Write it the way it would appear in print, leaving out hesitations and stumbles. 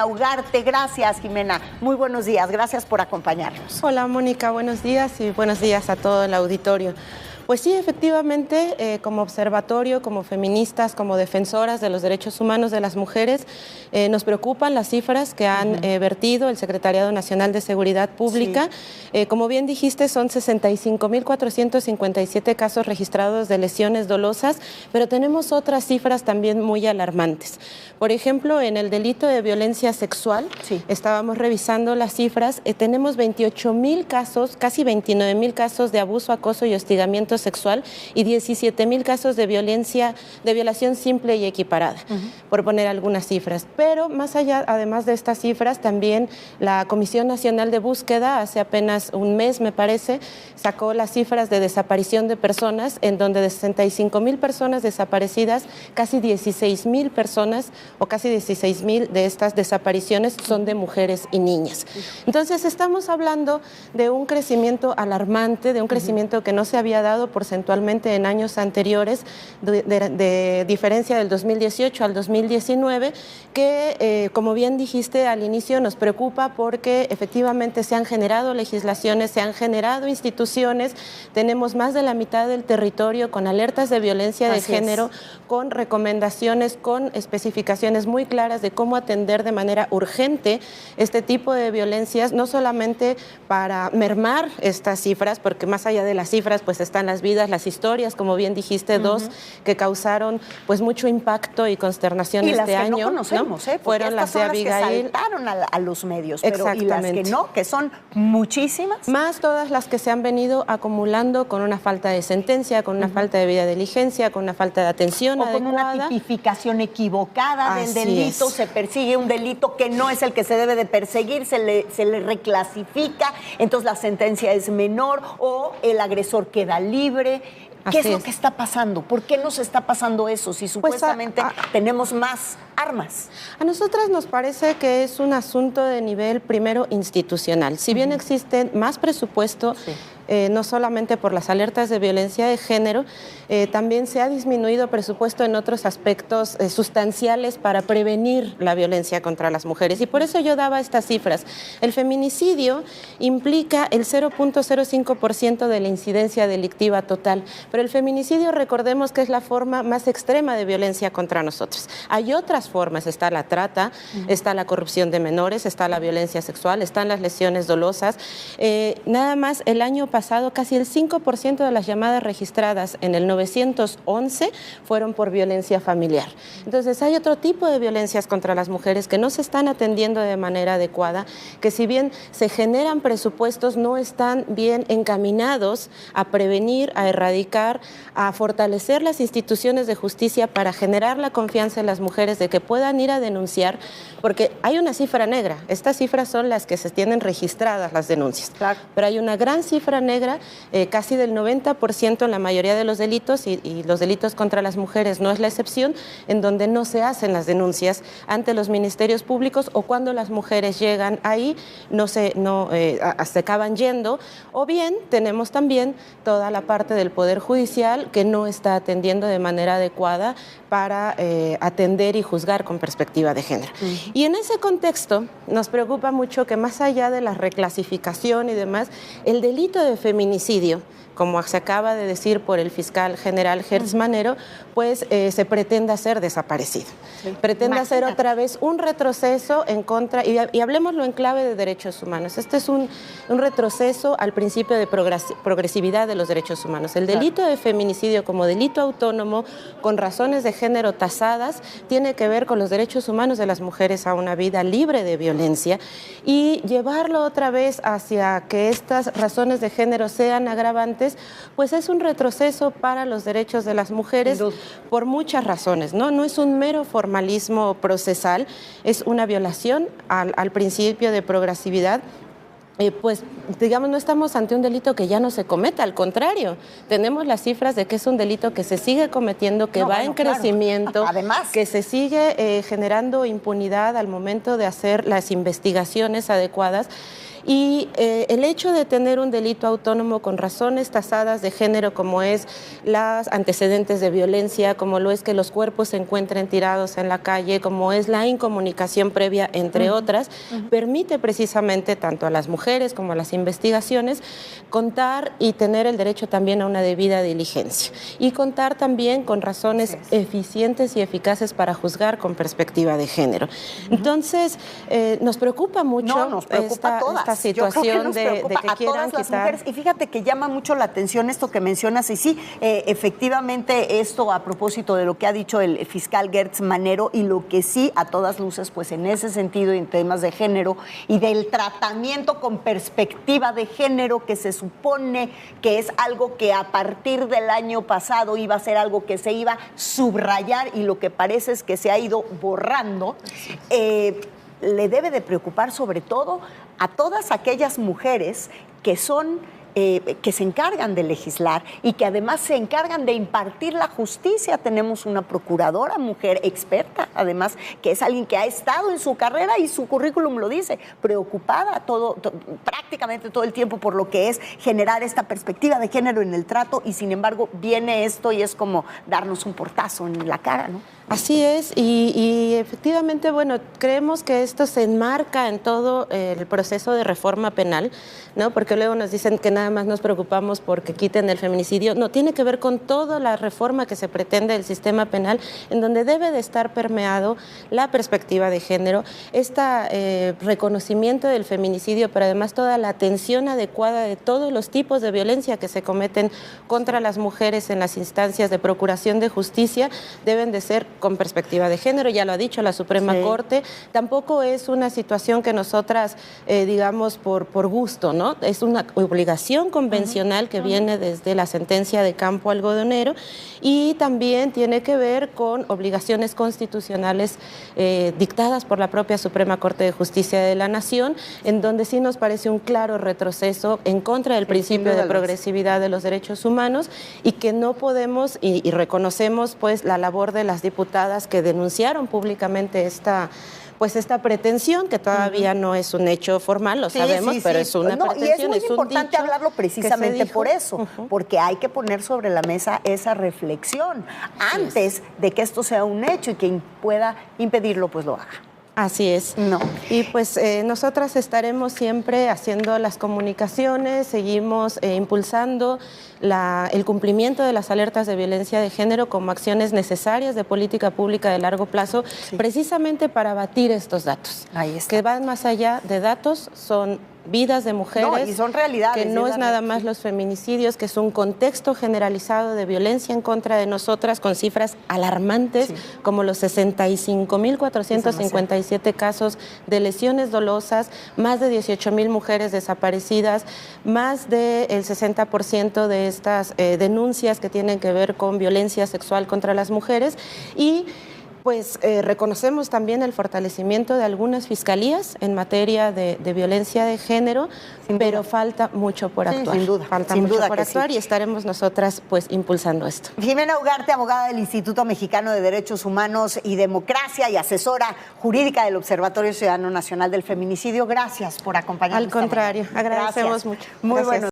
Ugarte. Gracias, Jimena. Muy buenos días. Gracias por acompañarnos. Hola, Mónica. Buenos días y buenos días a todo el auditorio. Pues sí, efectivamente, como observatorio, como feministas, como defensoras de los derechos humanos de las mujeres, nos preocupan las cifras que han vertido el Secretariado Nacional de Seguridad Pública. Sí. Como bien dijiste, son 65.457 casos registrados de lesiones dolosas, pero tenemos otras cifras también muy alarmantes. Por ejemplo, en el delito de violencia sexual, estábamos revisando las cifras, tenemos 28.000 casos, casi 29.000 casos de abuso, acoso y hostigamiento sexual y 17.000 casos de violación simple y equiparada, por poner algunas cifras. Pero más allá, además de estas cifras, también la Comisión Nacional de Búsqueda, hace apenas un mes, me parece, sacó las cifras de desaparición de personas, en donde de 65.000 personas desaparecidas, casi 16.000 personas o casi 16.000 de estas desapariciones son de mujeres y niñas. Entonces, estamos hablando de un crecimiento alarmante, de un crecimiento que no se había dado porcentualmente en años anteriores, de diferencia del 2018 al 2019, que, como bien dijiste al inicio, nos preocupa porque efectivamente se han generado legislaciones, se han generado instituciones, tenemos más de la mitad del territorio con alertas de violencia de género, con recomendaciones, con especificaciones muy claras de cómo atender de manera urgente este tipo de violencias, no solamente para mermar estas cifras, porque más allá de las cifras pues están las vidas, las historias, como bien dijiste, dos que causaron pues mucho impacto y consternación y este año. No conocemos, ¿no? Fueron las de Abigail. Que saltaron a los medios, pero y las que no, que son muchísimas. Más todas las que se han venido acumulando con una falta de sentencia, con una falta de debida diligencia, con una falta de atención adecuada. Con una tipificación equivocada del delito, se persigue un delito que no es el que se debe de perseguir, se le reclasifica, entonces la sentencia es menor o el agresor queda libre. ¿Qué es lo que está pasando? ¿Por qué nos está pasando eso si supuestamente tenemos más armas? A nosotras nos parece que es un asunto de nivel primero institucional. Si bien existe más presupuesto, no solamente por las alertas de violencia de género, también se ha disminuido presupuesto en otros aspectos sustanciales para prevenir la violencia contra las mujeres. Y por eso yo daba estas cifras. El feminicidio implica el 0.05% de la incidencia delictiva total, pero el feminicidio, recordemos que es la forma más extrema de violencia contra nosotros. Hay otras formas, está la trata, está la corrupción de menores, está la violencia sexual, están las lesiones dolosas. Nada más el año pasado, casi el 5% de las llamadas registradas en el 911 fueron por violencia familiar. Entonces, hay otro tipo de violencias contra las mujeres que no se están atendiendo de manera adecuada, que si bien se generan presupuestos, no están bien encaminados a prevenir, a erradicar, a fortalecer las instituciones de justicia para generar la confianza en las mujeres de que puedan ir a denunciar, porque hay una cifra negra. Estas cifras son las que se tienen registradas, las denuncias. Claro. Pero hay una gran cifra negra, casi del 90% en la mayoría de los delitos, y los delitos contra las mujeres no es la excepción, en donde no se hacen las denuncias ante los ministerios públicos, o cuando las mujeres llegan ahí se acaban yendo, o bien tenemos también toda la parte del Poder Judicial que no está atendiendo de manera adecuada para atender y juzgar con perspectiva de género. Y en ese contexto nos preocupa mucho que más allá de la reclasificación y demás, el delito de feminicidio, como se acaba de decir por el fiscal general Gertz Manero, pues se pretende hacer desaparecido. Pretende hacer otra vez un retroceso en contra, y hablemoslo en clave de derechos humanos. Este es un retroceso al principio de progresividad de los derechos humanos. El delito de feminicidio como delito autónomo, con razones de género tasadas, tiene que ver con los derechos humanos de las mujeres a una vida libre de violencia, y llevarlo otra vez hacia que estas razones de género sean agravantes, pues es un retroceso para los derechos de las mujeres por muchas razones, ¿no? No es un mero formalismo procesal, es una violación al principio de progresividad. Pues, digamos, no estamos ante un delito que ya no se cometa, al contrario, tenemos las cifras de que es un delito que se sigue cometiendo, que va en crecimiento, además, que se sigue generando impunidad al momento de hacer las investigaciones adecuadas. Y el hecho de tener un delito autónomo con razones tasadas de género, como es los antecedentes de violencia, como lo es que los cuerpos se encuentren tirados en la calle, como es la incomunicación previa, entre otras, permite precisamente tanto a las mujeres como a las investigaciones contar y tener el derecho también a una debida diligencia y contar también con razones eficientes y eficaces para juzgar con perspectiva de género. Entonces, nos preocupa mucho nos preocupa esta situación de que quieran quitar. Y fíjate que llama mucho la atención esto que mencionas, y sí, efectivamente esto a propósito de lo que ha dicho el fiscal Gertz Manero, y lo que sí a todas luces, pues en ese sentido, en temas de género y del tratamiento con perspectiva de género, que se supone que es algo que a partir del año pasado iba a ser algo que se iba a subrayar, y lo que parece es que se ha ido borrando, le debe de preocupar sobre todo a todas aquellas mujeres que son que se encargan de legislar y que además se encargan de impartir la justicia. Tenemos una procuradora mujer experta, además, que es alguien que ha estado en su carrera, y su currículum lo dice, preocupada prácticamente todo el tiempo por lo que es generar esta perspectiva de género en el trato, y sin embargo viene esto y es como darnos un portazo en la cara, ¿no? Así es, y efectivamente, bueno, creemos que esto se enmarca en todo el proceso de reforma penal, ¿no? Porque luego nos dicen que nada más nos preocupamos porque quiten el feminicidio. No, tiene que ver con toda la reforma que se pretende del sistema penal, en donde debe de estar permeado la perspectiva de género, reconocimiento del feminicidio, pero además toda la atención adecuada de todos los tipos de violencia que se cometen contra las mujeres en las instancias de procuración de justicia, deben de ser con perspectiva de género. Ya lo ha dicho la Suprema Corte. Tampoco es una situación que nosotras digamos por gusto, ¿no? Es una obligación convencional que viene desde la sentencia de Campo Algodonero, y también tiene que ver con obligaciones constitucionales dictadas por la propia Suprema Corte de Justicia de la Nación, en donde sí nos parece un claro retroceso en contra del principio de progresividad de los derechos humanos, y que no podemos, y reconocemos pues la labor de las diputadas que denunciaron públicamente esta pretensión, que todavía no es un hecho formal, lo sabemos, pero es una pretensión, y es muy importante hablarlo precisamente por eso, porque hay que poner sobre la mesa esa reflexión antes de que esto sea un hecho, y quien pueda impedirlo, pues lo haga. Así es. No. Y pues nosotras estaremos siempre haciendo las comunicaciones, seguimos impulsando el cumplimiento de las alertas de violencia de género como acciones necesarias de política pública de largo plazo, precisamente para abatir estos datos. Ahí está. Que van más allá de datos, son vidas de mujeres, y son realidades, que no es nada más los feminicidios, que es un contexto generalizado de violencia en contra de nosotras, con cifras alarmantes, como los 65.457 casos de lesiones dolosas, más de 18,000 mujeres desaparecidas, más del 60% de estas denuncias que tienen que ver con violencia sexual contra las mujeres, y pues reconocemos también el fortalecimiento de algunas fiscalías en materia de violencia de género, pero falta mucho por actuar. Sin duda. Falta mucho por actuar, y estaremos nosotras pues impulsando esto. Jimena Ugarte, abogada del Instituto Mexicano de Derechos Humanos y Democracia y asesora jurídica del Observatorio Ciudadano Nacional del Feminicidio, gracias por acompañarnos. Al contrario, agradecemos mucho. Muy bueno.